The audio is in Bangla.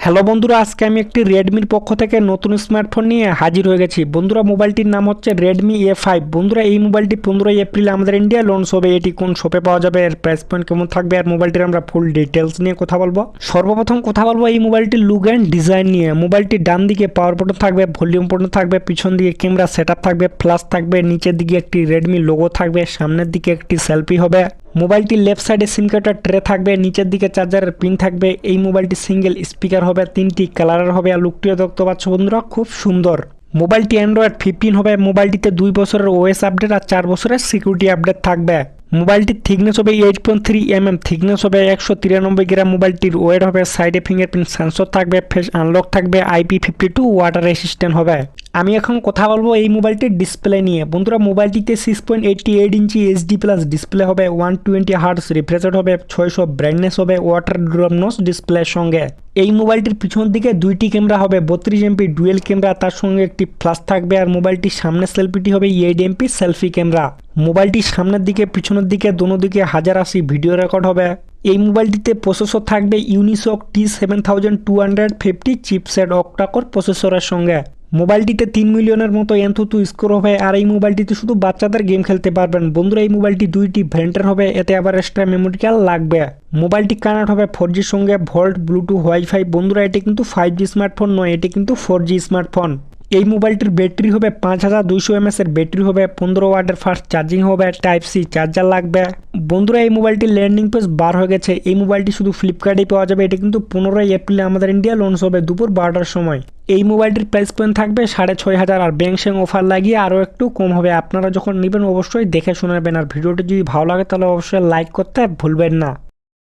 হ্যালো বন্ধুরা, আজকে আমি একটি রেডমির পক্ষ থেকে নতুন স্মার্টফোন নিয়ে হাজির হয়ে গেছি। বন্ধুরা, মোবাইলটির নাম হচ্ছে রেডমি A5। বন্ধুরা, এই মোবাইলটি 15 এপ্রিল আমাদের ইন্ডিয়া লঞ্চ হবে। এটি কোন শপে পাওয়া যাবে, এর প্রাইস পয়েন্ট কেমন থাকবে, আর মোবাইলটির আমরা ফুল ডিটেলস নিয়ে কথা বলবো। সর্বপ্রথম কথা বলবো এই মোবাইলটির লুক অ্যান্ড ডিজাইন নিয়ে। মোবাইলটির ডান দিকে পাওয়ার বাটন থাকবে, ভলিউম বাটন থাকবে, পিছন দিকে ক্যামেরা সেটআপ থাকবে, ফ্ল্যাশ থাকবে, নিচের দিকে একটি রেডমি লোগো থাকবে, সামনের দিকে একটি সেলফি হবে। মোবাইলটির লেফট সাইডে সিম কার্ডের ট্রে থাকবে, নিচের দিকে চার্জারের পিন থাকবে। এই মোবাইলটি সিঙ্গেল স্পিকার হবে, 3টি কালারের হবে। আর লুকটিও দেখতে পাচ্ছ বন্ধুরা, খুব সুন্দর। মোবাইলটি অ্যান্ড্রয়েড 15 হবে। মোবাইলটিতে 2 বছরের ওএস আপডেট আর 4 বছরের সিকিউরিটি আপডেট থাকবে। মোবাইলটির থিকনেস হবে 8.3 mm, থিকনেস হবে 193 গ্রাম। মোবাইলটির ওয়েট হবে, সাইডে ফিঙ্গারপ্রিন্ট সেন্সর থাকবে, ফেস আনলক থাকবে, IP52 ওয়াটার রেসিস্ট্যান্ট হবে। আমি এখন কথা বলবো এই মোবাইলটির ডিসপ্লে নিয়ে। বন্ধুরা, মোবাইলটিতে 6.88 ইঞ্চি HD প্লাস ডিসপ্লে হবে, 120 হার্টস রিফ্রেশ রেট হবে, 600 ব্রাইটনেস হবে, ওয়াটার ড্রপনেস ডিসপ্লের সঙ্গে। এই মোবাইলটির পিছন দিকে 2টি ক্যামেরা হবে, 32 MP ডুয়েল ক্যামেরা, তার সঙ্গে একটি ফ্ল্যাশ থাকবে। আর মোবাইলটির সামনের সেলফিটি হবে 8 MP সেলফি ক্যামেরা। মোবাইলটির সামনের দিকে পিছনের দিকে দোনো দিকে 1080 ভিডিও রেকর্ড হবে। এই মোবাইলটিতে প্রসেসর থাকবে ইউনিসক T7250 চিপসেট অক্টাকোর প্রসেসরের সঙ্গে। মোবাইলটিতে 3 মিলিয়নের মতো এনথুতু স্কোর হবে। আর এই মোবাইলটিতে শুধু বাচ্চাদের গেম খেলতে পারবেন। বন্ধুরা, এই মোবাইলটি 2টি ভ্যারিয়েন্টের হবে, এতে আবার এক্সট্রা মেমোরি কার্ড লাগবে। মোবাইলটি কানেক্ট হবে 4Gর সঙ্গে, ভোল্ট, ব্লুটুথ, ওয়াইফাই। বন্ধুরা, এটি কিন্তু 5G স্মার্টফোন নয়, এটি কিন্তু 4G স্মার্টফোন। এই মোবাইলটির ব্যাটারি হবে 5200 mAh এর ব্যাটারি হবে, 15 ওয়াটের ফাস্ট চার্জিং হবে, টাইপ সি চার্জার লাগবে। বন্ধুরা, এই মোবাইলটির ল্যান্ডিং পেজ বার হয়ে গেছে। এই মোবাইলটি শুধু ফ্লিপকার্টেই পাওয়া যাবে। এটা কিন্তু 15 এপ্রিলে আমাদের ইন্ডিয়া লঞ্চ হবে দুপুর 12টার সময়। এই মোবাইলটির প্রাইস পয়েন্ট থাকবে 6500, আর ব্যাংক স্যাং অফার লাগিয়ে আরও একটু কম হবে। আপনারা যখন নেবেন অবশ্যই দেখে শুনে নেবেন। আর ভিডিওটি যদি ভালো লাগে তাহলে অবশ্যই লাইক করতে ভুলবেন না।